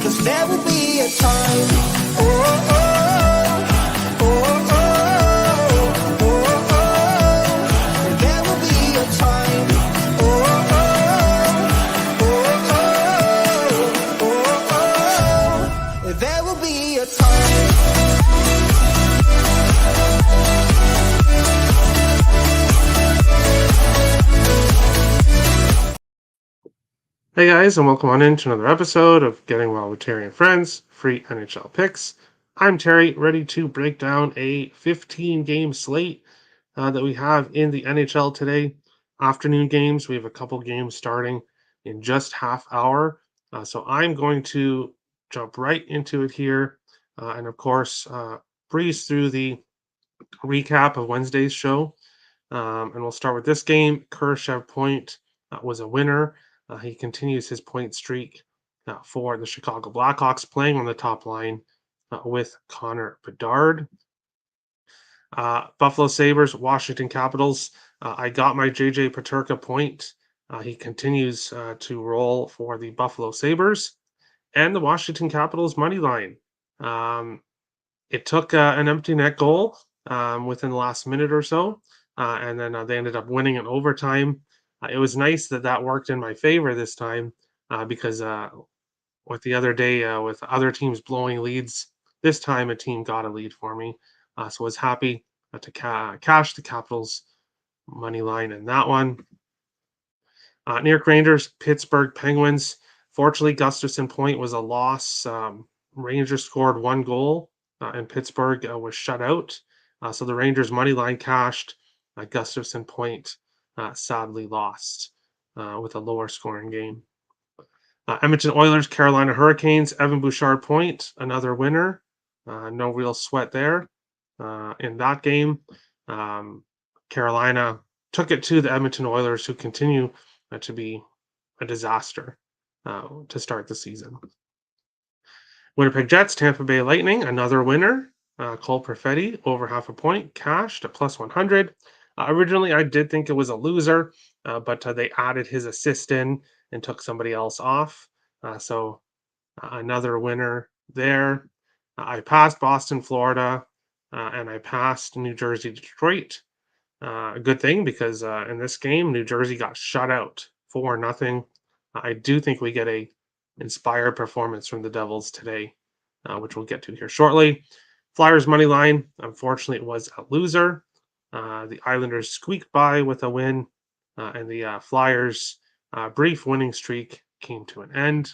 'cause there will be a time. Oh, oh. Hey guys, and welcome on into another episode of Getting Well with Terry and Friends, free NHL picks. I'm Terry, ready to break down a 15-game slate that we have in the NHL today. Afternoon games, we have a couple games starting in just half hour. So I'm going to jump right into it here and of course breeze through the recap of Wednesday's show. And we'll start with this game. Kurashev Point was a winner. He continues his point streak for the Chicago Blackhawks, playing on the top line with Connor Bedard. Buffalo Sabres, Washington Capitals. I got my JJ Peterka point. He continues to roll for the Buffalo Sabres. And the Washington Capitals money line. It took an empty net goal within the last minute or so, and then they ended up winning in overtime. It was nice that worked in my favor this time because with the other day, with other teams blowing leads, this time a team got a lead for me. So I was happy to cash the Capitals money line in that one. New York Rangers, Pittsburgh Penguins. Fortunately, Gustafson Point was a loss. Rangers scored one goal, and Pittsburgh was shut out. So the Rangers money line cashed. Gustafson Point sadly lost with a lower scoring game. Edmonton Oilers, Carolina Hurricanes, Evan Bouchard Point, another winner. No real sweat there in that game. Carolina took it to the Edmonton Oilers, who continue to be a disaster to start the season. Winnipeg Jets, Tampa Bay Lightning, another winner. Cole Perfetti, over half a point, cashed at plus 100. Originally, I did think it was a loser, but they added his assist in and took somebody else off. So another winner there. I passed Boston, Florida, and I passed New Jersey, Detroit. A good thing because in this game, New Jersey got shut out 4-0. I do think we get a inspired performance from the Devils today, which we'll get to here shortly. Flyers money line, unfortunately, it was a loser. The Islanders squeaked by with a win, and the Flyers' brief winning streak came to an end.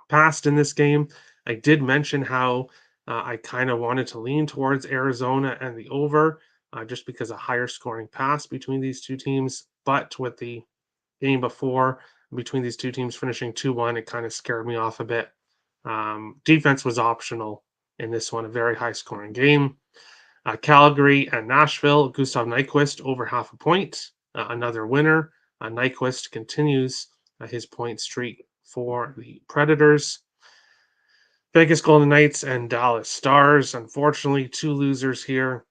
Passed in this game. I did mention how I kind of wanted to lean towards Arizona and the over, just because a higher scoring pass between these two teams. But with the game before, between these two teams finishing 2-1, it kind of scared me off a bit. Defense was optional in this one, a very high scoring game. Calgary and Nashville, Gustav Nyquist over half a point, another winner. Nyquist continues his point streak for the Predators. Vegas Golden Knights and Dallas Stars, unfortunately, two losers here.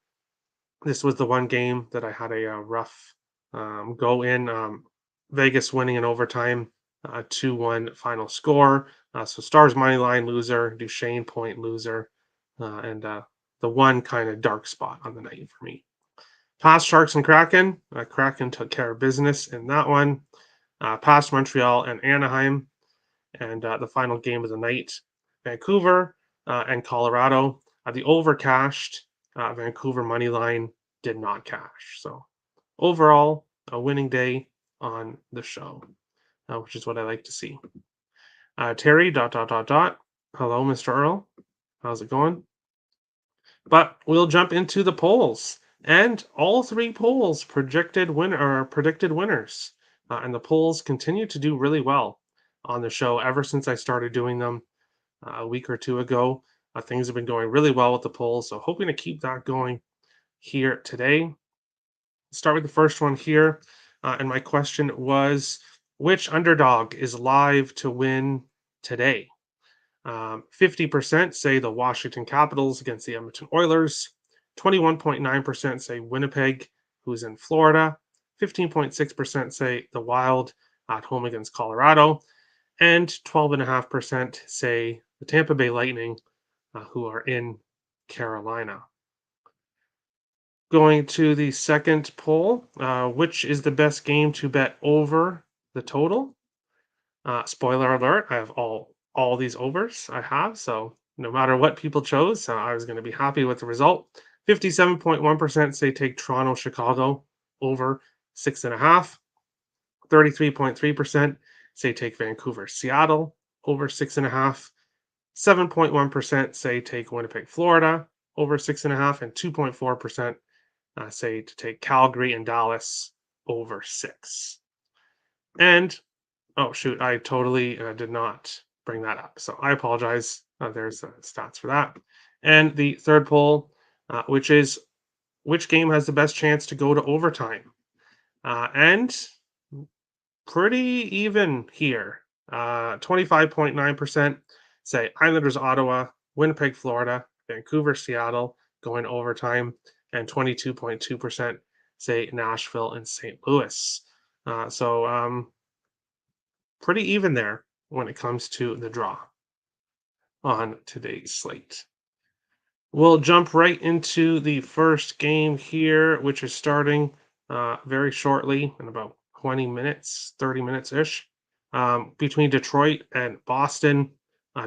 This was the one game that I had a rough go in. Vegas winning in overtime, 2-1 final score. So Stars money line loser, Duchesne point loser, and the one kind of dark spot on the night for me. Past Sharks and Kraken. Kraken took care of business in that one. Past Montreal and Anaheim. And the final game of the night, Vancouver and Colorado. The over cashed. Vancouver money line did not cash. So overall, a winning day on the show, which is what I like to see. Terry, ... Hello, Mr. Earl. How's it going? But we'll jump into the polls. And all three polls predicted winners. And the polls continue to do really well on the show ever since I started doing them a week or two ago. Things have been going really well with the polls, so hoping to keep that going here today. Start with the first one here. And my question was, which underdog is live to win today? 50% say the Washington Capitals against the Edmonton Oilers. 21.9% say Winnipeg, who's in Florida. 15.6% say the Wild at home against Colorado. and 12.5% say the Tampa Bay Lightning, who are in Carolina. Going to the second poll, which is the best game to bet over the total? Spoiler alert: I have all these overs. I have, so no matter what people chose, I was going to be happy with the result. 57.1% say take Toronto, Chicago over 6.5. 33.3% say take Vancouver, Seattle over 6.5. 7.1% say take Winnipeg, Florida over 6.5, and 2.4% say to take Calgary and Dallas over 6. And oh shoot, I totally did not bring that up, so I apologize. There's stats for that. And the third poll, which is which game has the best chance to go to overtime, and pretty even here. 25.9% say Islanders, Ottawa, Winnipeg, Florida, Vancouver, Seattle going overtime, and 22.2% say Nashville and St. Louis. So pretty even there when it comes to the draw on today's slate. We'll jump right into the first game here, which is starting very shortly in about 20 minutes, 30 minutes ish, between Detroit and Boston.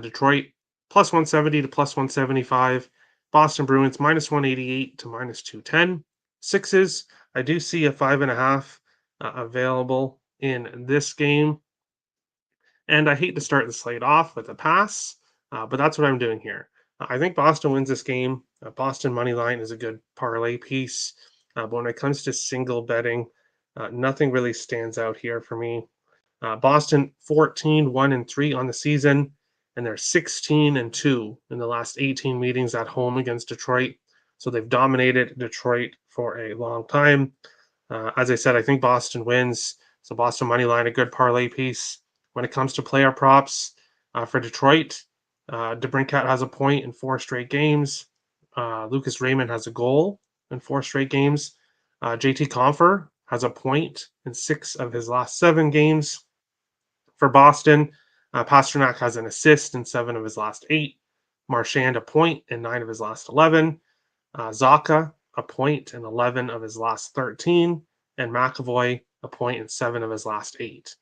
Detroit plus 170 to plus 175. Boston Bruins minus 188 to minus 210. Sixes, I do see a 5.5 available in this game. And I hate to start the slate off with a pass, but that's what I'm doing here. I think Boston wins this game. Boston money line is a good parlay piece. But when it comes to single betting, nothing really stands out here for me. Boston 14, 1 and 3 on the season, and they're 16 and 2 in the last 18 meetings at home against Detroit. So they've dominated Detroit for a long time. As I said, I think Boston wins. So Boston money line, a good parlay piece. When it comes to player props for Detroit, DeBrincat has a point in 4 straight games. Lucas Raymond has a goal in 4 straight games. JT Compher has a point in 6 of his last 7 games. For Boston, Pasternak has an assist in 7 of his last 8. Marchand a point in 9 of his last 11. Zaka a point in 11 of his last 13. And McAvoy a point in 7 of his last 8.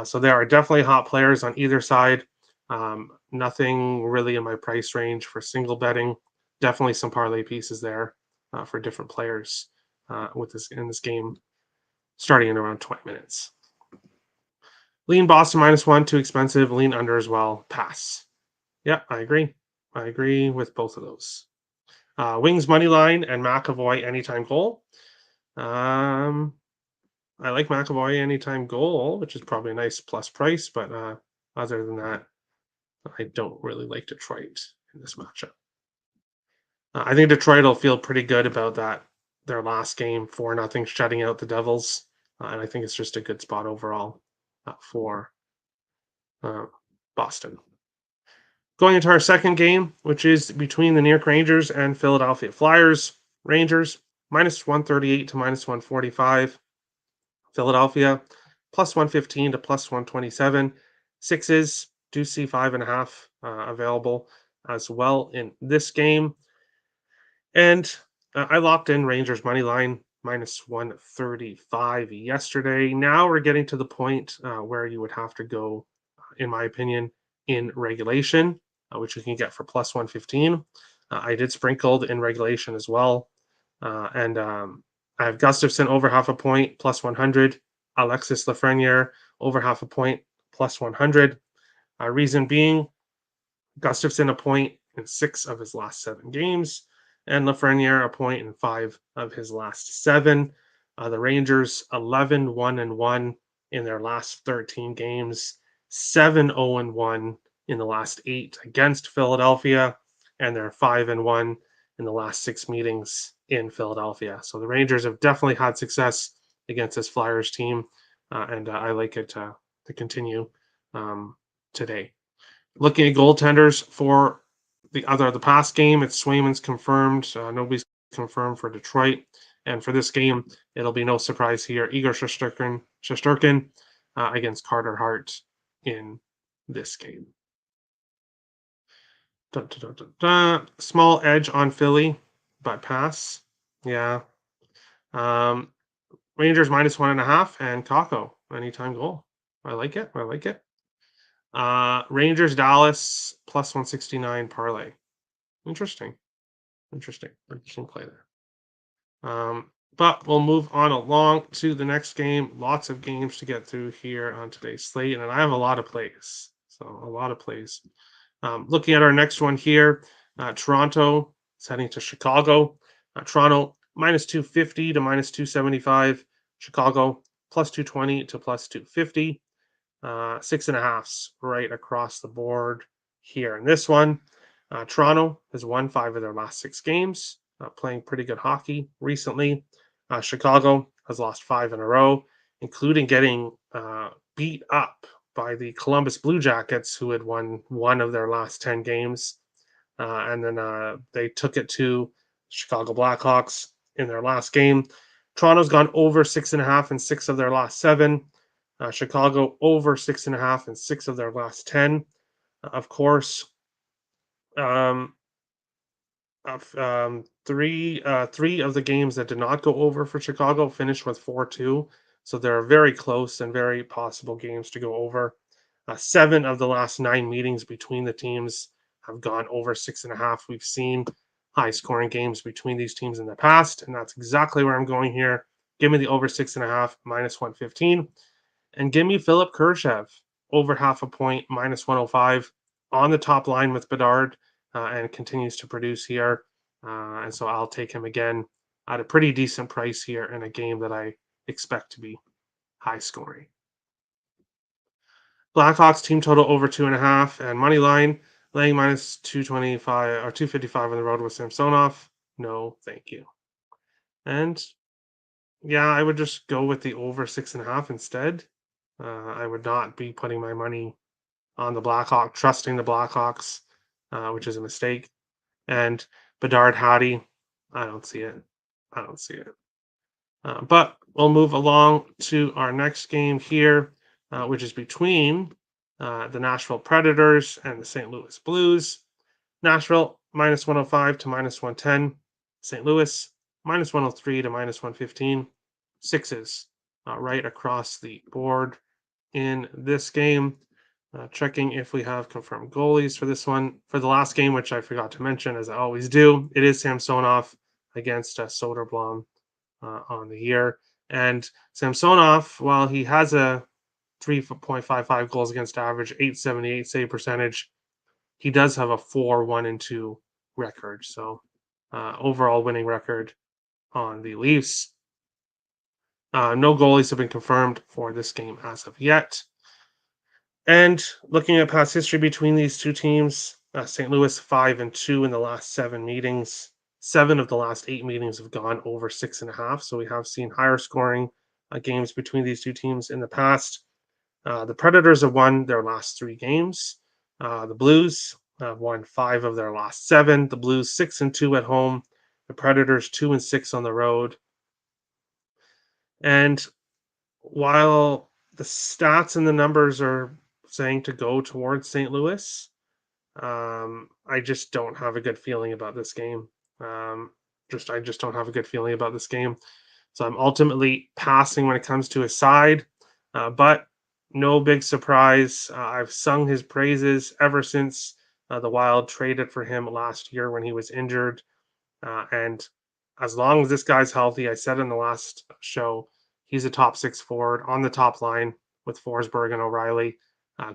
So there are definitely hot players on either side. Nothing really in my price range for single betting. Definitely some parlay pieces there for different players with this in this game, starting in around 20 minutes. Lean Boston -1, too expensive. Lean under as well. Pass. Yeah, I agree. I agree with both of those. Wings money line and McAvoy anytime goal. I like McAvoy anytime goal, which is probably a nice plus price, but other than that, I don't really like Detroit in this matchup. I think Detroit will feel pretty good about that. Their last game, 4-0, shutting out the Devils, and I think it's just a good spot overall for Boston. Going into our second game, which is between the New York Rangers and Philadelphia Flyers. Rangers -138 to -145. Philadelphia +115 to +127. Sixes do see 5.5 available as well in this game. And I locked in Rangers money line -135 yesterday. Now we're getting to the point where you would have to go, in my opinion, in regulation, which you can get for +115. I did sprinkled in regulation as well. And I have Gustafsson over half a point +100. Alexis Lafreniere over half a point +100. Reason being, Gustafsson a point in 6 of his last 7 games, and Lafreniere a point in 5 of his last 7. The Rangers 11, 1 and 1 in their last 13 games, 7, 0 and 1 in the last 8 against Philadelphia, and they're 5 and 1 in the last 6 meetings in Philadelphia. So the Rangers have definitely had success against this Flyers team, and I like it to continue today. Looking at goaltenders for the past game, it's Swayman's confirmed. Nobody's confirmed for Detroit, and for this game, it'll be no surprise here. Igor Shesterkin against Carter Hart in this game. Dun, dun, dun, dun, dun. Small edge on Philly, but pass. Yeah. Um, Rangers -1.5 and Kako anytime goal. I like it. I like it. Rangers Dallas +169 parlay. Interesting. Interesting play there. But we'll move on along to the next game. Lots of games to get through here on today's slate, and I have a lot of plays. So a lot of plays. Looking at our next one here, Toronto is heading to Chicago. Toronto -250 to -275. Chicago +220 to +250. 6.5s right across the board here in this one. Toronto has won 5 of their last 6 games, playing pretty good hockey recently. Chicago has lost 5 in a row, including getting beat up by the Columbus Blue Jackets, who had won 1 of their last 10 games. And then they took it to Chicago Blackhawks in their last game. Toronto's gone over 6.5 in 6 of their last 7. Chicago over 6.5 in 6 of their last 10. Of course, um, three of the games that did not go over for Chicago finished with 4-2. So they're very close and very possible games to go over. 7 of the last 9 meetings between the teams have gone over 6.5. We've seen high scoring games between these teams in the past, and that's exactly where I'm going here. Give me the over 6.5 -115. And give me Philip Kurashev over half a point -105 on the top line with Bedard, and continues to produce here. And so I'll take him again at a pretty decent price here in a game that I expect to be high scoring. Blackhawks team total over 2.5 and money line laying -225 or 255 on the road with Samsonov. No, thank you. And yeah, I would just go with the over 6.5 instead. I would not be putting my money on the Blackhawks, trusting the Blackhawks, which is a mistake. And Bedard Howdy, I don't see it. I don't see it. But we'll move along to our next game here, which is between the Nashville Predators and the St. Louis Blues. Nashville -105 to -110. St. Louis -103 to -115. Sixes right across the board in this game. Checking if we have confirmed goalies for this one. For the last game, which I forgot to mention, as I always do, it is Samsonov against Soderblom on the year. And Samsonov, while he has a 3.55 goals against average, 878 save percentage, he does have a 4-1-2 record. So overall winning record on the Leafs. No goalies have been confirmed for this game as of yet. And looking at past history between these two teams, St. Louis 5-2 in the last 7 meetings. 7 of the last 8 meetings have gone over 6.5. So we have seen higher scoring games between these two teams in the past. The Predators have won their last 3 games. The Blues have won 5 of their last 7. The Blues 6-2 at home. The Predators 2-6 on the road. And while the stats and the numbers are saying to go towards St. Louis, I just don't have a good feeling about this game. I just don't have a good feeling about this game. So I'm ultimately passing when it comes to his side, but no big surprise. I've sung his praises ever since the Wild traded for him last year when he was injured. And as long as this guy's healthy, I said in the last show, he's a top 6 forward on the top line with Forsberg and O'Reilly.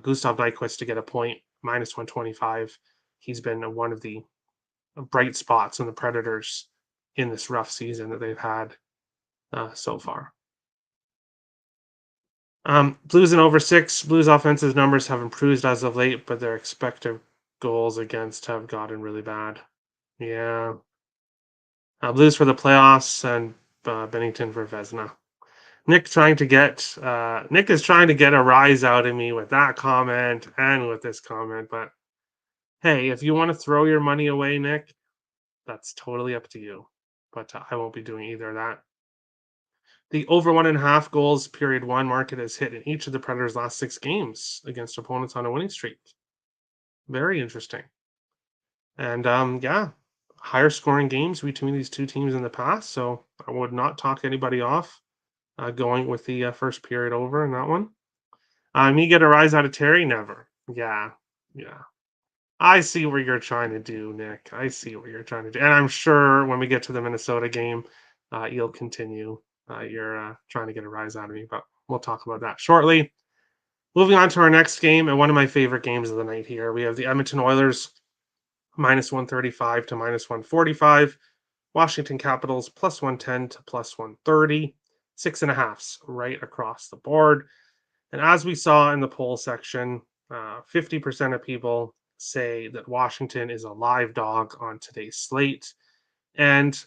Gustav Nyquist to get a point, -125. He's been one of the bright spots in the Predators in this rough season that they've had so far. Blues and over 6. Blues offensive numbers have improved as of late, but their expected goals against have gotten really bad. Yeah. Blues for the playoffs and Bennington for Vezina. Nick is trying to get a rise out of me with that comment and with this comment, but hey, if you want to throw your money away, Nick, that's totally up to you. But I won't be doing either of that. The over 1.5 goals period one market has hit in each of the Predators' last 6 games against opponents on a winning streak. Very interesting. And yeah, higher scoring games between these two teams in the past. So I would not talk anybody off going with the first period over in that one. Me get a rise out of Terry? Never. Yeah, yeah. I see what you're trying to do, Nick. I see what you're trying to do, and I'm sure when we get to the Minnesota game, you'll continue. You're trying to get a rise out of me, but we'll talk about that shortly. Moving on to our next game, and one of my favorite games of the night here, we have the Edmonton Oilers minus 135 to minus 145, Washington Capitals plus 110 to plus 130, 6.5s right across the board. And as we saw in the poll section, 50% of people say that Washington is a live dog on today's slate. And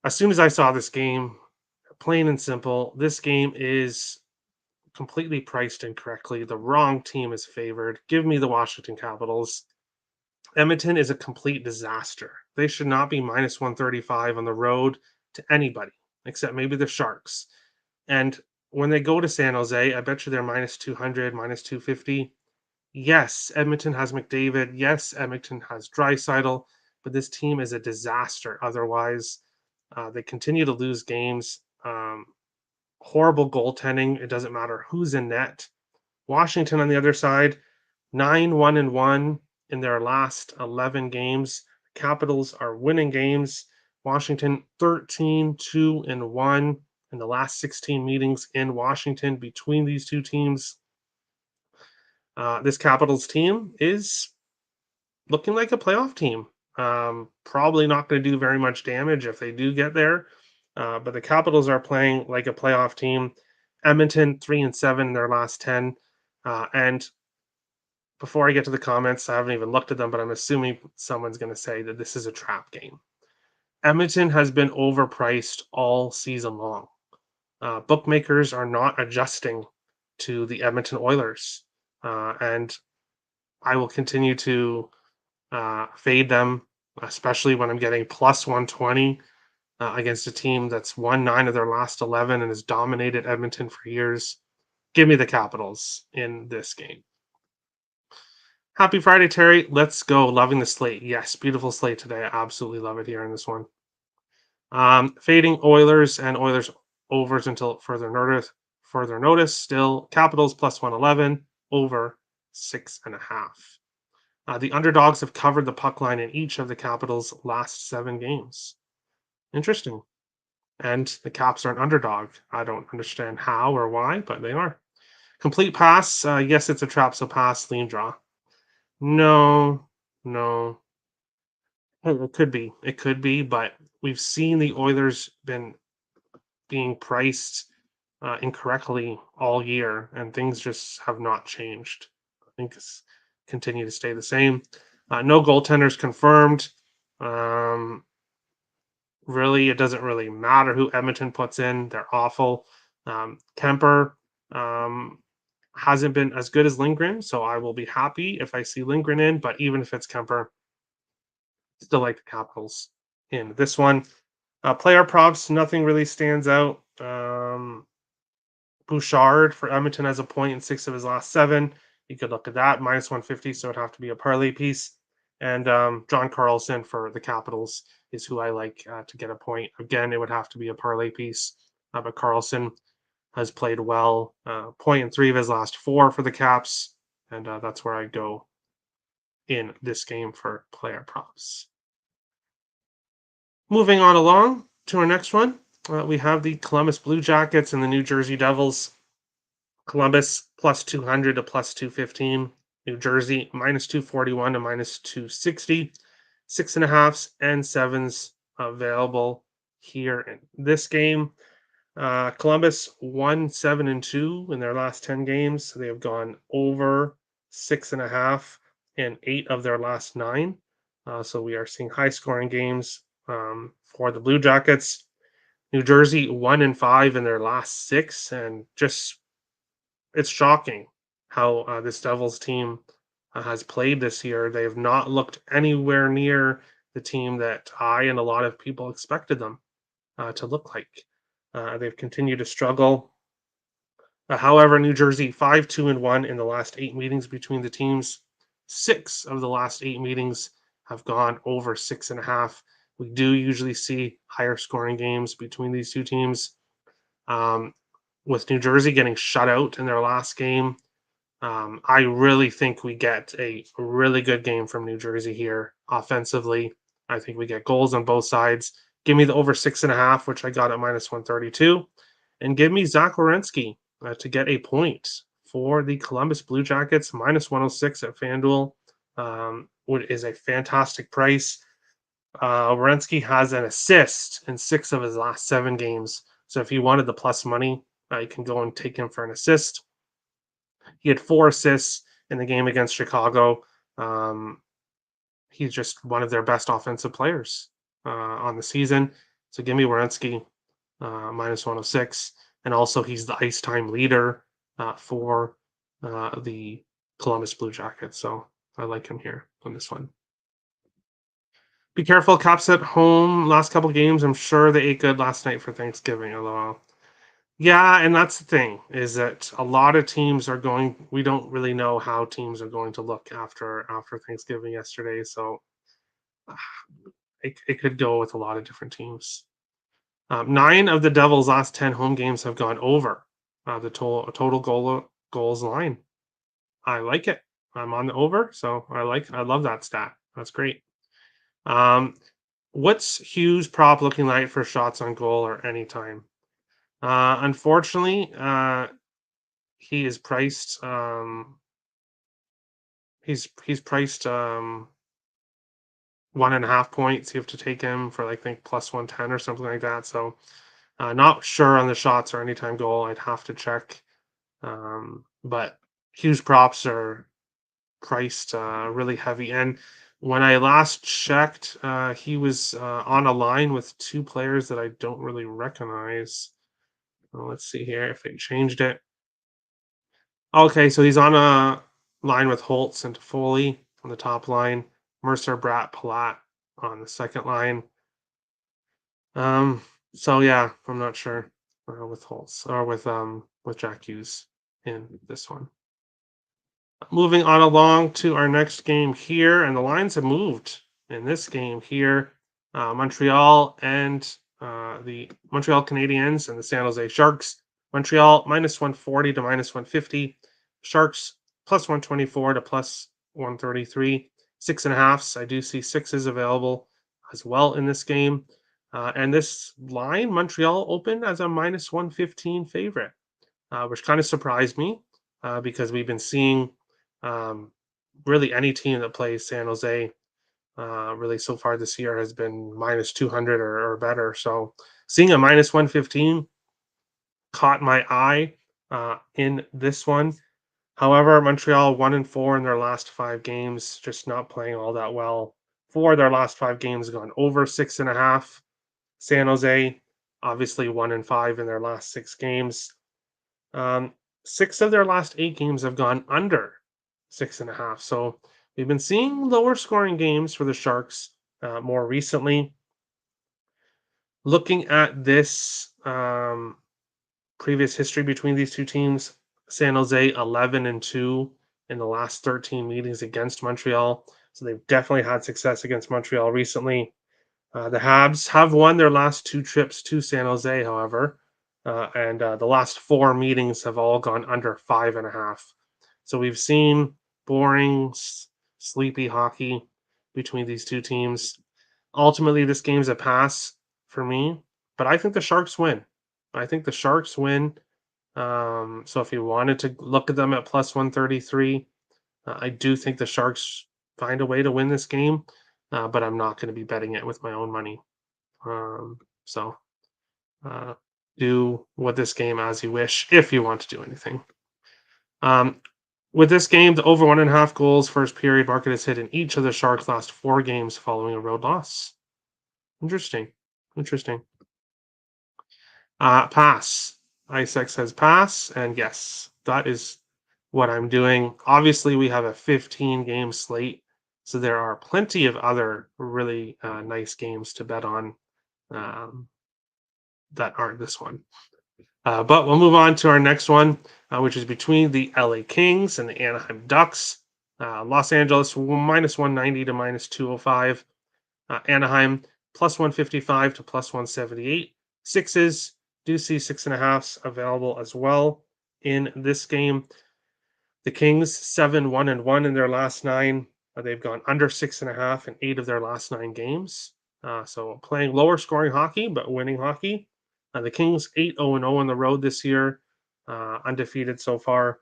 as soon as I saw this game, plain and simple, this game is completely priced incorrectly. The wrong team is favored. Give me the Washington Capitals. Edmonton is a complete disaster. They should not be minus 135 on the road to anybody, except maybe the Sharks. And when they go to San Jose, I bet you they're minus 200, minus 250. Yes, Edmonton has McDavid. Yes, Edmonton has Draisaitl, but this team is a disaster. Otherwise, they continue to lose games. Horrible goaltending. It doesn't matter who's in net. Washington on the other side, 9-1-1 in their last 11 games. Capitals are winning games. Washington 13-2-1 in the last 16 meetings in Washington between these two teams. This Capitals team is looking like a playoff team. Probably not going to do very much damage if they do get there. But the Capitals are playing like a playoff team. Edmonton 3-7 in their last 10. And before I get to the comments, I haven't even looked at them, but I'm assuming someone's going to say that this is a trap game. Edmonton has been overpriced all season long. Bookmakers are not adjusting to the Edmonton Oilers. And I will continue to fade them, especially when I'm getting plus 120 against a team that's won 9 of their last 11 and has dominated Edmonton for years. Give me the Capitals in this game. Happy Friday, Terry. Let's go. Loving the slate. Yes, beautiful slate today. I absolutely love it here in this one. Fading Oilers and Oilers overs until further notice. Further notice. Still Capitals plus 111 over 6.5. The underdogs have covered the puck line in each of the Capitals' last 7 games. Interesting. And the Caps are an underdog. I don't understand how or why, but they are. Complete pass. Yes, it's a trap, so pass, lean draw. No, no. It could be. It could be, but we've seen the Oilers being priced incorrectly all year, and things just have not changed. I think it's continue to stay the same. No goaltenders confirmed. Really, it doesn't really matter who Edmonton puts in. They're awful. Kemper hasn't been as good as Lindgren, so I will be happy if I see Lindgren in, but even if it's Kemper, still like the Capitals in this one. Player props, nothing really stands out. Bouchard for Edmonton has a point in 6 of his last 7. You could look at that, minus 150, so it'd have to be a parlay piece. And John Carlson for the Capitals is who I like to get a point. Again, it would have to be a parlay piece, but Carlson has played well. Point in 3 of his last 4 for the Caps, and that's where I go in this game for player props. Moving on along to our next one, we have the Columbus Blue Jackets and the New Jersey Devils. Columbus plus 200 to plus 215. New Jersey minus 241 to minus 260. 6.5s and 7s available here in this game. Columbus 1-7-2 in their last 10 games. They have gone over 6.5 in 8 of their last 9. So we are seeing high scoring games for the Blue Jackets. New Jersey 1-5 in their last 6, and just it's shocking how this Devils team has played this year. They have not looked anywhere near the team that I and a lot of people expected them to look like. They've continued to struggle. However, New Jersey 5-2-1 in the last 8 meetings between the teams. 6 of the last 8 meetings have gone over 6.5. We do usually see higher scoring games between these two teams. Um, with New Jersey getting shut out in their last game, I really think we get a really good game from New Jersey here offensively. I think we get goals on both sides. Give me the over 6.5, which I got at -132, and give me Zach Werenski to get a point for the Columbus Blue Jackets, -106 at FanDuel. Which is a fantastic price. Werenski has an assist in 6 of his last 7 games. So if you wanted the plus money, you can go and take him for an assist. He had 4 assists in the game against Chicago. Um, he's just one of their best offensive players on the season. So give me Werenski -106, and also he's the ice time leader for the Columbus Blue Jackets. So I like him here on this one. Be careful, Caps at home. Last couple games, I'm sure they ate good last night for Thanksgiving. LOL. Yeah, and that's the thing is that a lot of teams are going. We don't really know how teams are going to look after Thanksgiving yesterday, so uh, it could go with a lot of different teams. 9 of the Devils' last 10 home games have gone over the total goals line. I like it. I'm on the over, so I love that stat. That's great. Um, what's Hughes' prop looking like for shots on goal or anytime? Unfortunately, he is priced. He's priced 1.5 points. You have to take him for like, I think +110 or something like that. So not sure on the shots or anytime goal. I'd have to check. But Hughes props are priced really heavy. And when I last checked, he was on a line with 2 players that I don't really recognize. Well, let's see here if they changed it. Okay, so he's on a line with Holtz and Foley on the top line, Mercer, Bratt, Palat on the second line. Um, so yeah, I'm not sure with Holtz or with Jack Hughes in this one. Moving on along to our next game here, and the lines have moved in this game here. Montreal and the Montreal Canadiens and the San Jose Sharks. Montreal -140 to -150. Sharks +124 to +133. 6.5s. I do see 6s available as well in this game. And this line, Montreal opened as a -115 favorite, which kind of surprised me because we've been seeing really any team that plays San Jose really so far this year has been -200 or better. So seeing a -115 caught my eye in this one. However, Montreal 1-4 in their last 5 games, just not playing all that well. 4 of their last 5 games gone over 6.5. San Jose, obviously 1-5 in their last 6 games. 6 of their last 8 games have gone under 6.5. So we've been seeing lower scoring games for the Sharks more recently. Looking at this previous history between these two teams, San Jose 11-2 in the last 13 meetings against Montreal. So they've definitely had success against Montreal recently. The Habs have won their last 2 trips to San Jose, however, and the last 4 meetings have all gone under 5.5. So we've seen boring, sleepy hockey between these two teams. Ultimately, this game's a pass for me, but I think the Sharks win. I think the Sharks win. So if you wanted to look at them at +133, I do think the Sharks find a way to win this game, but I'm not going to be betting it with my own money. So do with this game as you wish if you want to do anything. With this game, the over 1.5 goals first period market is hit in each of the Sharks' last 4 games following a road loss. Interesting. Interesting. Pass. ISEX says pass, and yes, that is what I'm doing. Obviously, we have a 15-game slate, so there are plenty of other really nice games to bet on. that aren't this one. But we'll move on to our next one, which is between the LA Kings and the Anaheim Ducks. Los Angeles minus 190 to minus 205. Anaheim plus 155 to plus 178. Sixes do see 6.5s available as well in this game. The Kings 7-1-1 in their last 9. They've gone under 6.5 in 8 of their last 9 games. So playing lower scoring hockey, but winning hockey. The Kings 8-0-0 on the road this year, undefeated so far.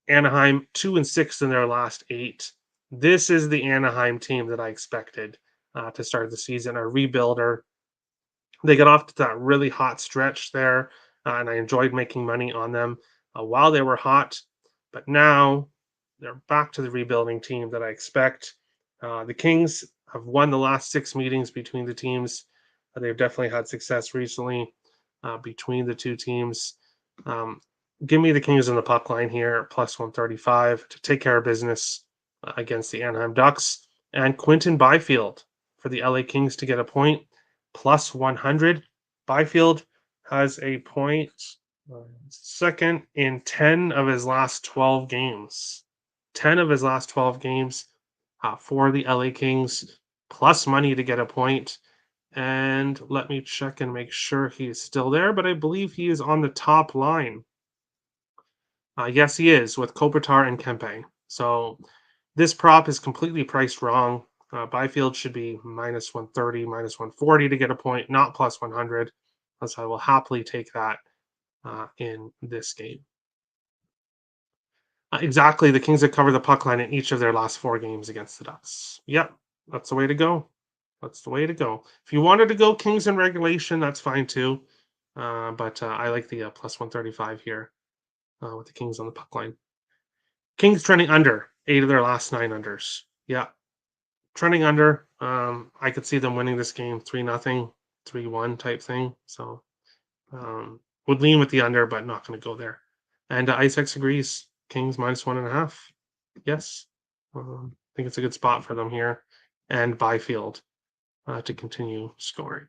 Anaheim 2-6 in their last 8. This is the Anaheim team that I expected to start the season, a rebuilder. They got off to that really hot stretch there, and I enjoyed making money on them while they were hot. But now they're back to the rebuilding team that I expect. The Kings have won the last 6 meetings between the teams. They've definitely had success recently between the two teams. Give me the Kings in the puck line here, plus 135 to take care of business against the Anaheim Ducks. And Quinton Byfield for the LA Kings to get a point, plus 100. Byfield has a point, second in 10 of his last 12 games. 10 of his last 12 games for the LA Kings, plus money to get a point. And let me check and make sure he is still there, but I believe he is on the top line. Yes, he is with Kopitar and Kempe. So this prop is completely priced wrong. Byfield should be minus 130, minus 140 to get a point, not plus 100. So I will happily take that in this game. Exactly, the Kings have covered the puck line in each of their last 4 games against the Ducks. Yep, that's the way to go. That's the way to go. If you wanted to go Kings in regulation, that's fine too. But I like the plus 135 here with the Kings on the puck line. Kings trending under 8 of their last 9 unders. Yeah, trending under. I could see them winning this game 3-0, 3-1 type thing. So would lean with the under, but not going to go there. And IceX agrees. Kings minus 1.5. Yes, I think it's a good spot for them here. And Byfield to continue scoring.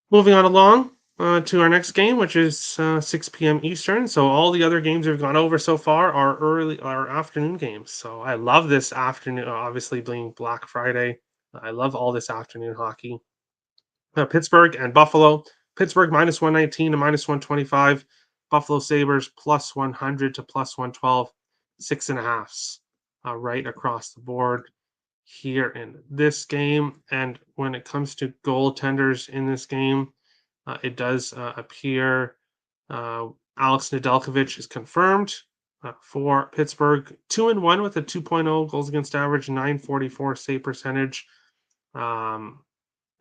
Moving on along to our next game, which is 6 p.m. Eastern. So all the other games we've gone over so far are afternoon games. So I love this afternoon, obviously being Black Friday. I love all this afternoon hockey. Pittsburgh and Buffalo. Pittsburgh minus 119 to minus 125. Buffalo Sabres plus 100 to plus 112. 6.5s right across the board here in this game. And when it comes to goaltenders in this game, it does appear Alex Nedeljkovic is confirmed for Pittsburgh. 2-1 with a 2.0 goals against average, 944 save percentage.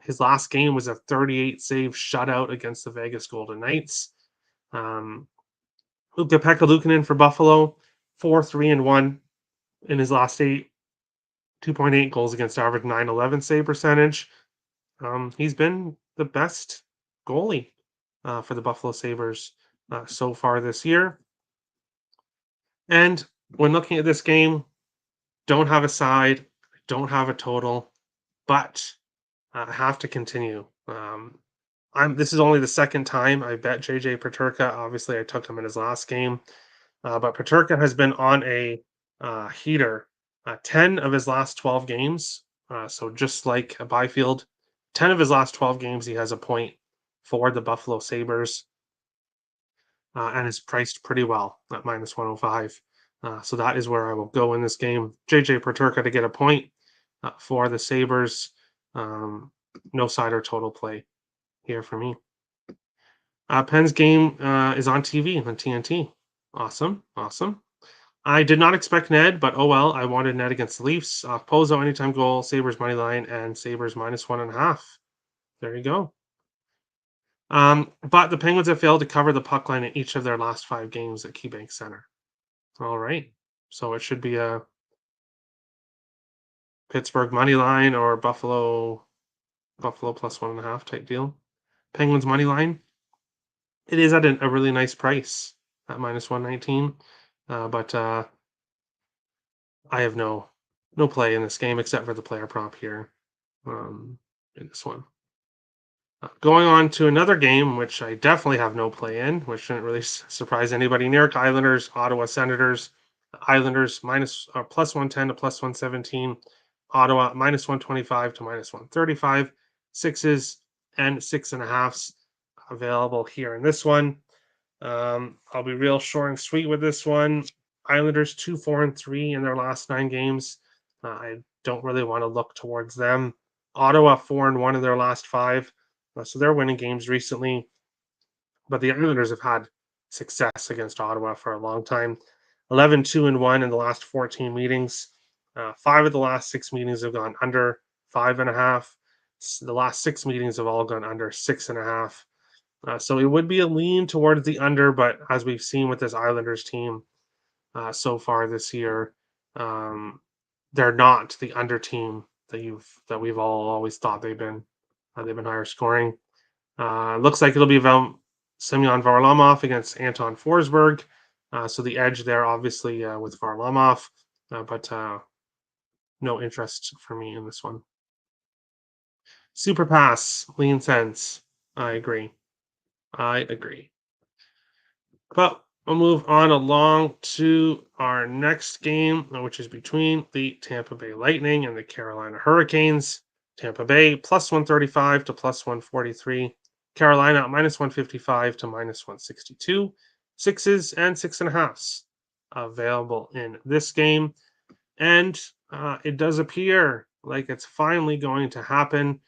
His last game was a 38 save shutout against the Vegas Golden Knights. Pekka Luukkonen for Buffalo, 4-3-1 in his last 8. 2.8 goals against average, 911 save percentage. He's been the best goalie for the Buffalo Sabres so far this year. And when looking at this game, don't have a side, don't have a total, but I have to continue. This is only the second time I bet JJ Peterka. Obviously, I took him in his last game, but Peterka has been on a heater. 10 of his last 12 games. So just like Byfield, 10 of his last 12 games, he has a point for the Buffalo Sabres and is priced pretty well at minus 105. So that is where I will go in this game. JJ Peterka to get a point for the Sabres. No side or total play here for me. Penn's game is on TV on TNT. Awesome. I did not expect Ned, but oh well. I wanted Ned against the Leafs. Pozo anytime goal, Sabres money line, and Sabres minus 1.5. There you go. But the Penguins have failed to cover the puck line in each of their last 5 games at KeyBank Center. All right. So it should be a Pittsburgh money line or Buffalo plus 1.5 type deal. Penguins money line. It is at a really nice price at minus 119. But I have no play in this game except for the player prop here in this one. Going on to another game, which I definitely have no play in, which shouldn't really surprise anybody. New York Islanders, Ottawa Senators. Islanders minus plus 110 to plus 117. Ottawa minus 125 to minus 135. Sixes and 6.5s available here in this one. I'll be real short and sweet with this one. Islanders 2-4-3 in their last 9 games. I don't really want to look towards them. Ottawa 4-1 in their last 5. So they're winning games recently, but the Islanders have had success against Ottawa for a long time. 11-2-1 in the last 14 meetings. 5 of the last 6 meetings have gone under 5.5. The last 6 meetings have all gone under 6.5. So it would be a lean towards the under, but as we've seen with this Islanders team so far this year, um, they're not the under team that we've all always thought they've been. They've been higher scoring. Looks like it'll be Semyon Varlamov against Anton Forsberg. So the edge there, obviously, with Varlamov, but no interest for me in this one. Super pass, lean sense. I agree. But we'll move on along to our next game, which is between the Tampa Bay Lightning and the Carolina Hurricanes. Tampa Bay plus 135 to plus 143. Carolina minus 155 to minus 162. Sixes and 6.5s available in this game. And it does appear like it's finally going to happen.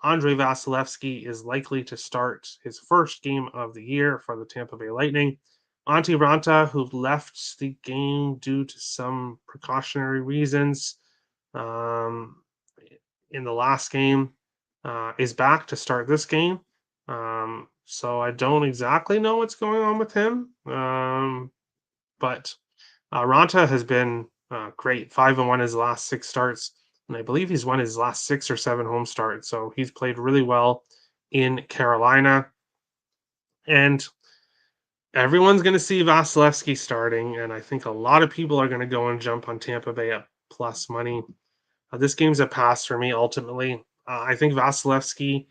Andrei Vasilevsky is likely to start his first game of the year for the Tampa Bay Lightning. Antti Ranta, who left the game due to some precautionary reasons in the last game, is back to start this game. So I don't exactly know what's going on with him. But Ranta has been great. 5-1 his last 6 starts. And I believe he's won his last 6 or 7 home starts. So he's played really well in Carolina. And everyone's going to see Vasilevsky starting. And I think a lot of people are going to go and jump on Tampa Bay at plus money. This game's a pass for me, ultimately. I think Vasilevsky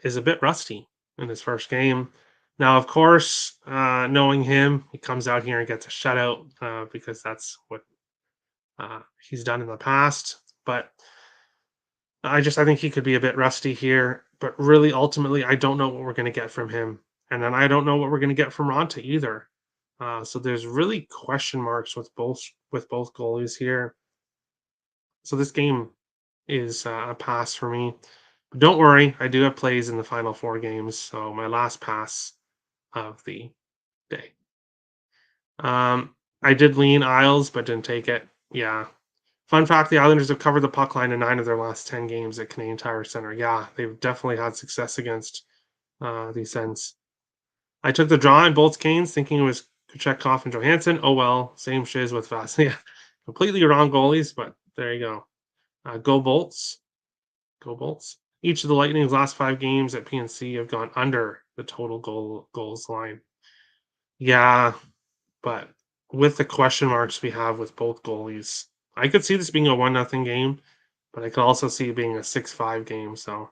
is a bit rusty in his first game. Now, of course, knowing him, he comes out here and gets a shutout because that's what he's done in the past. But I think he could be a bit rusty here. But really, ultimately, I don't know what we're going to get from him, and then I don't know what we're going to get from Ronta either. So there's really question marks with both goalies here. So this game is a pass for me. But don't worry, I do have plays in the final 4 games. So my last pass of the day. I did lean Isles, but didn't take it. Yeah. Fun fact, the Islanders have covered the puck line in 9 of their last 10 games at Canadian Tire Center. Yeah, they've definitely had success against these Sens. I took the draw in both games, thinking it was Kuchetkov and Johansson. Oh well, same shiz with Vass. Yeah, completely wrong goalies, but there you go. Go Bolts. Go Bolts. Each of the Lightning's last 5 games at PNC have gone under the total goals line. Yeah, but with the question marks we have with both goalies, I could see this being a 1-0 game, but I could also see it being a 6-5 game. So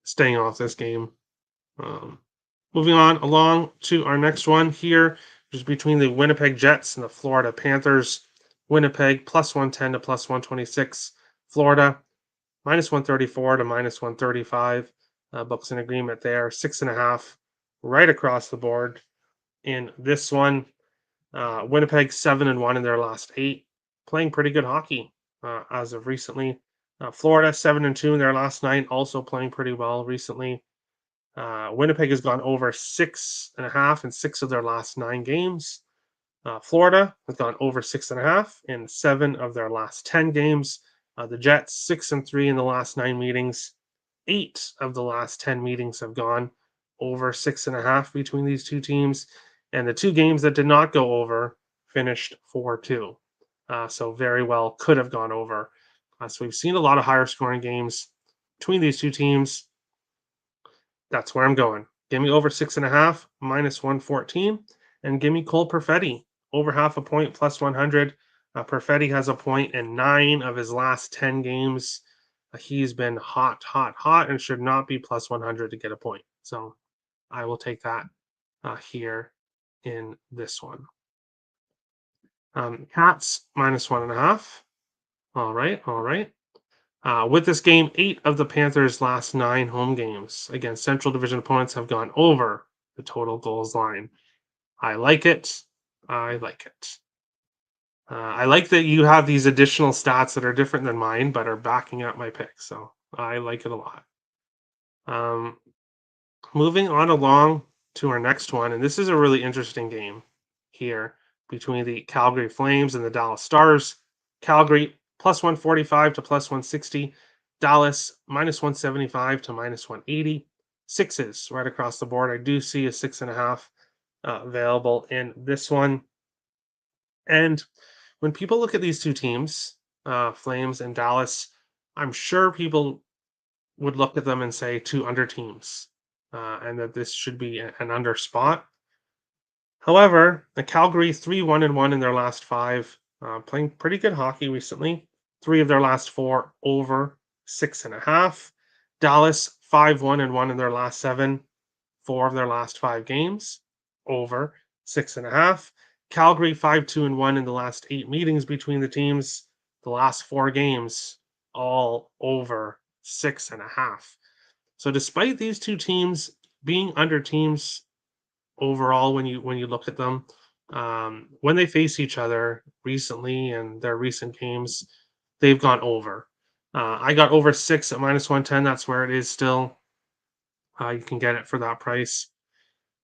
staying off this game. Moving on along to our next one here, which is between the Winnipeg Jets and the Florida Panthers. Winnipeg plus 110 to plus 126. Florida minus 134 to minus 135. Books an agreement there. 6.5 right across the board in this one. Winnipeg 7-1 in their last 8, playing pretty good hockey as of recently. Florida 7-2 in their last 9, also playing pretty well recently. Winnipeg has gone over 6.5 in 6 of their last 9 games. Florida has gone over 6.5 in 7 of their last 10 games. The Jets 6-3 in the last 9 meetings. 8 of the last 10 meetings have gone over 6.5 between these two teams. And the 2 games that did not go over finished 4-2. So very well could have gone over. So we've seen a lot of higher scoring games between these two teams. That's where I'm going. Give me over 6.5, minus 114. And give me Cole Perfetti, over half a point, plus 100. Perfetti has a point in 9 of his last 10 games. He's been hot, hot, hot, and should not be plus 100 to get a point. So I will take that here in this one. Cats minus 1.5. All right, all right. With this game, 8 of the Panthers' last 9 home games against Central Division opponents have gone over the total goals line. I like it. I like it. I like that you have these additional stats that are different than mine, but are backing up my pick. So I like it a lot. Um, Moving on along to our next one, and this is a really interesting game here between the Calgary Flames and the Dallas Stars. Calgary plus 145 to plus 160. Dallas minus 175 to minus 180. Sixes right across the board. I do see a 6.5 available in this one. And when people look at these two teams, Flames and Dallas, I'm sure people would look at them and say two under teams, and that this should be an under spot. However, the Calgary 3-1-1 in their last 5, playing pretty good hockey recently. 3 of their last 4 over 6.5. Dallas 5-1-1 in their last 7. 4 of their last 5 games over 6.5. Calgary 5-2-1 in the last 8 meetings between the teams. The last 4 games all over 6.5. So despite these two teams being under teams overall, when you look at them, when they face each other recently and their recent games, they've gone over. I got over 6 at minus 110. That's where it is still. You can get it for that price.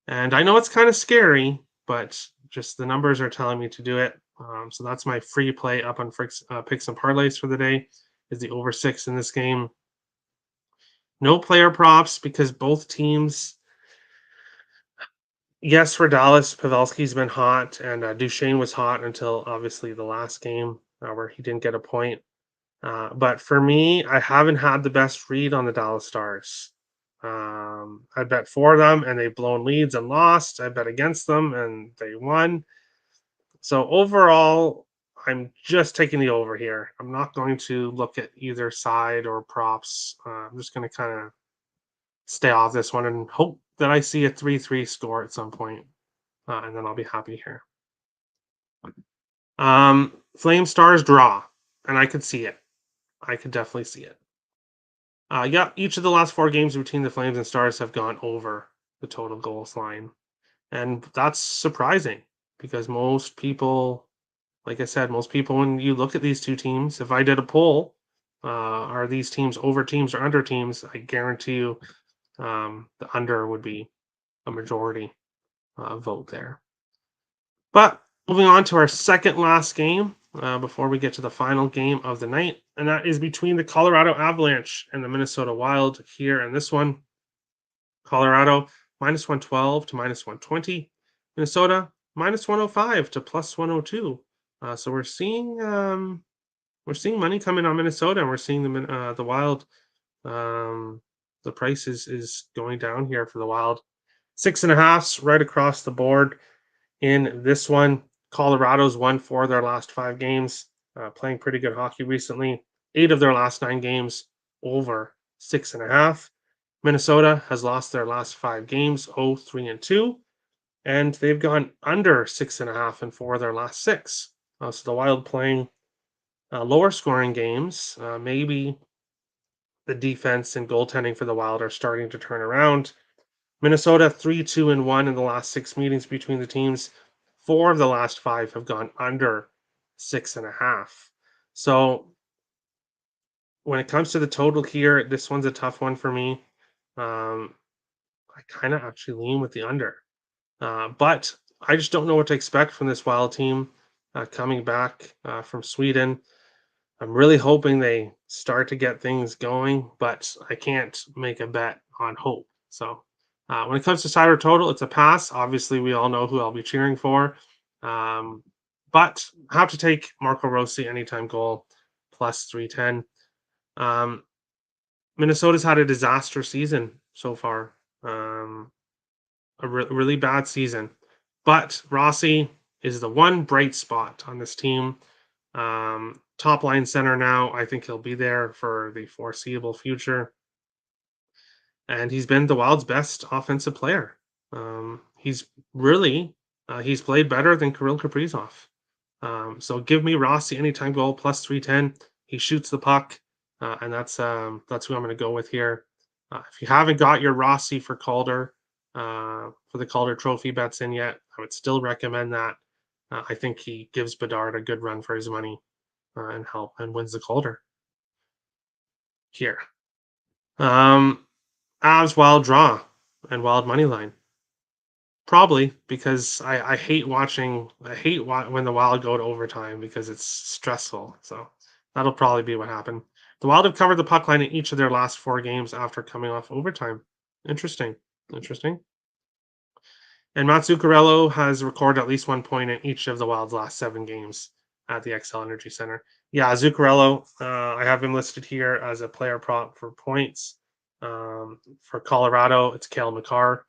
And I know it's kind of scary, but just the numbers are telling me to do it. So that's my free play up on picks and parlays for the day, is the over 6 in this game. No player props because both teams. Yes, for Dallas, Pavelski's been hot, and Duchesne was hot until obviously the last game where he didn't get a point. But for me, I haven't had the best read on the Dallas Stars. I bet for them, and they've blown leads and lost. I bet against them, and they won. So overall, I'm just taking the over here. I'm not going to look at either side or props. I'm just going to kind of stay off this one and hope that I see a 3-3 score at some point, and then I'll be happy here. Flame Stars draw, and I could see it. I could definitely see it. Yeah, each of the last 4 games between the Flames and Stars have gone over the total goals line. And that's surprising because most people, like I said, most people, when you look at these two teams, if I did a poll, are these teams over teams or under teams, I guarantee you the under would be a majority vote there. But moving on to our second last game before we get to the final game of the night, and that is between the Colorado Avalanche and the Minnesota Wild here. And this one, Colorado minus 112 to minus 120, Minnesota minus 105 to plus 102. So we're seeing money coming on Minnesota, and we're seeing the Wild. The price is going down here for the Wild. 6.5s right across the board in this one. Colorado's won 4 of their last 5 games, playing pretty good hockey recently. 8 of their last 9 games over 6.5. Minnesota has lost their last 5 games, 0-3-2, and they've gone under 6.5 in 4 of their last 6. So the Wild playing lower scoring games. Maybe the defense and goaltending for the Wild are starting to turn around. Minnesota 3-2-1 in the last 6 meetings between the teams. 4 of the last 5 have gone under 6.5. So when it comes to the total here, this one's a tough one for me. I kind of actually lean with the under, but I just don't know what to expect from this Wild team coming back from Sweden. I'm really hoping they start to get things going, but I can't make a bet on hope. So when it comes to side or total, it's a pass. Obviously, we all know who I'll be cheering for. But I have to take Marco Rossi anytime goal plus 310. Minnesota's had a disaster season so far. Really bad season. But Rossi is the one bright spot on this team. Top line center now. I think he'll be there for the foreseeable future. And he's been the Wild's best offensive player. He's really he's played better than Kirill Kaprizov. So give me Rossi anytime goal plus 310. He shoots the puck, and that's who I'm going to go with here. If you haven't got your Rossi for Calder for the Calder Trophy bets in yet, I would still recommend that. I think he gives Bedard a good run for his money and help and wins the Calder here. Avs Wild draw and Wild money line. Probably because I hate watching. When the Wild go to overtime because it's stressful. So that'll probably be what happened. The Wild have covered the puck line in each of their last 4 games after coming off overtime. Interesting. Interesting. And Matt Zuccarello has recorded at least 1 point in each of the Wild's last 7 games at the XL Energy Center. Yeah, Zuccarello, I have him listed here as a player prop for points. For Colorado, it's Cale Makar.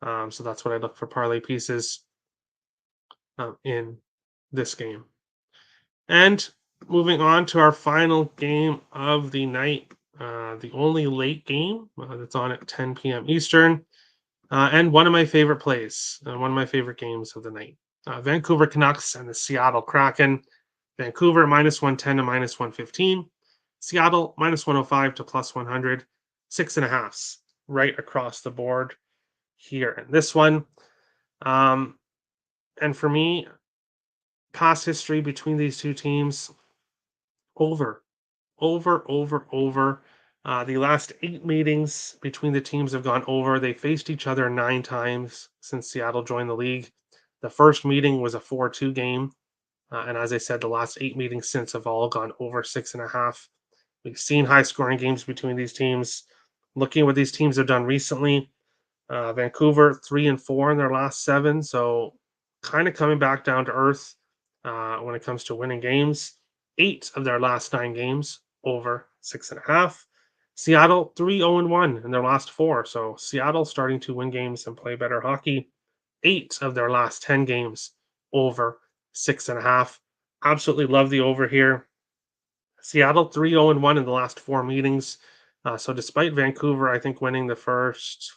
So that's what I look for parlay pieces in this game. And moving on to our final game of the night, the only late game that's on at 10 p.m. Eastern. And one of my favorite plays, one of my favorite games of the night. Vancouver Canucks and the Seattle Kraken. Vancouver minus 110 to minus 115. Seattle minus 105 to plus 100. 6.5s right across the board here in this one. And for me, past history between these two teams, over. The last 8 meetings between the teams have gone over. They faced each other 9 times since Seattle joined the league. The first meeting was a 4-2 game. And as I said, the last 8 meetings since have all gone over 6.5. We've seen high scoring games between these teams. Looking at what these teams have done recently, Vancouver 3-4 in their last 7. So kind of coming back down to earth when it comes to winning games. 8 of their last 9 games over 6.5. Seattle 3-0-1 in their last 4. So Seattle starting to win games and play better hockey. 8 of their last 10 games over 6.5. Absolutely love the over here. Seattle 3-0-1 in the last 4 meetings. So despite Vancouver, I think winning the first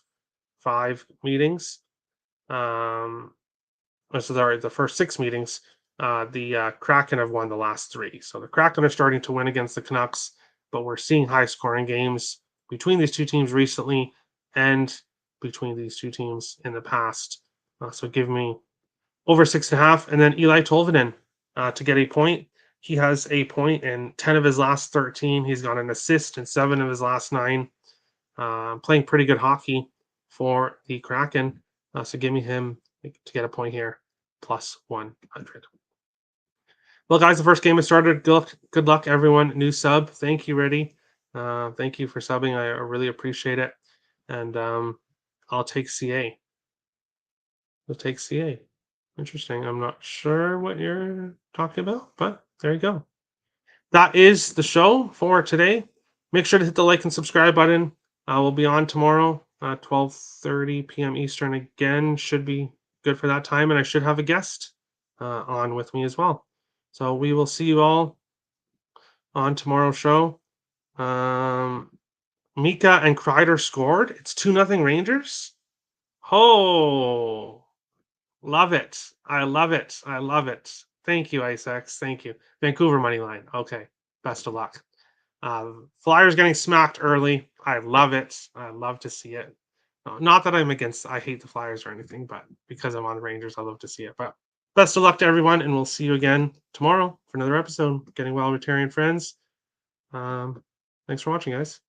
5 meetings, the first 6 meetings, the Kraken have won the last 3. So the Kraken are starting to win against the Canucks, but we're seeing high scoring games between these two teams recently and between these two teams in the past. So give me over 6.5. And then Eli Tolvanen to get a point. He has a point in 10 of his last 13. He's got an assist in 7 of his last 9. Playing pretty good hockey for the Kraken. So give me him to get a point here, plus 100. Well, guys, the first game has started. Good luck, everyone. New sub. Thank you, Reddy. Thank you for subbing. I really appreciate it. And I'll take CA. We'll take CA. Interesting. I'm not sure what you're talking about, but there you go. That is the show for today. Make sure to hit the like and subscribe button. We'll be on tomorrow, 12:30 p.m. Eastern again. Should be good for that time, and I should have a guest on with me as well. So we will see you all on tomorrow's show. Mika and Kreider scored. It's 2-0 Rangers. Oh, love it. I love it. I love it. Thank you, IceX. Thank you. Vancouver money line. Okay. Best of luck. Flyers getting smacked early. I love it. I love to see it. Not that I hate the Flyers or anything, but because I'm on the Rangers, I love to see it. But best of luck to everyone, and we'll see you again tomorrow for another episode. Getting well, Rotarian friends. Thanks for watching, guys.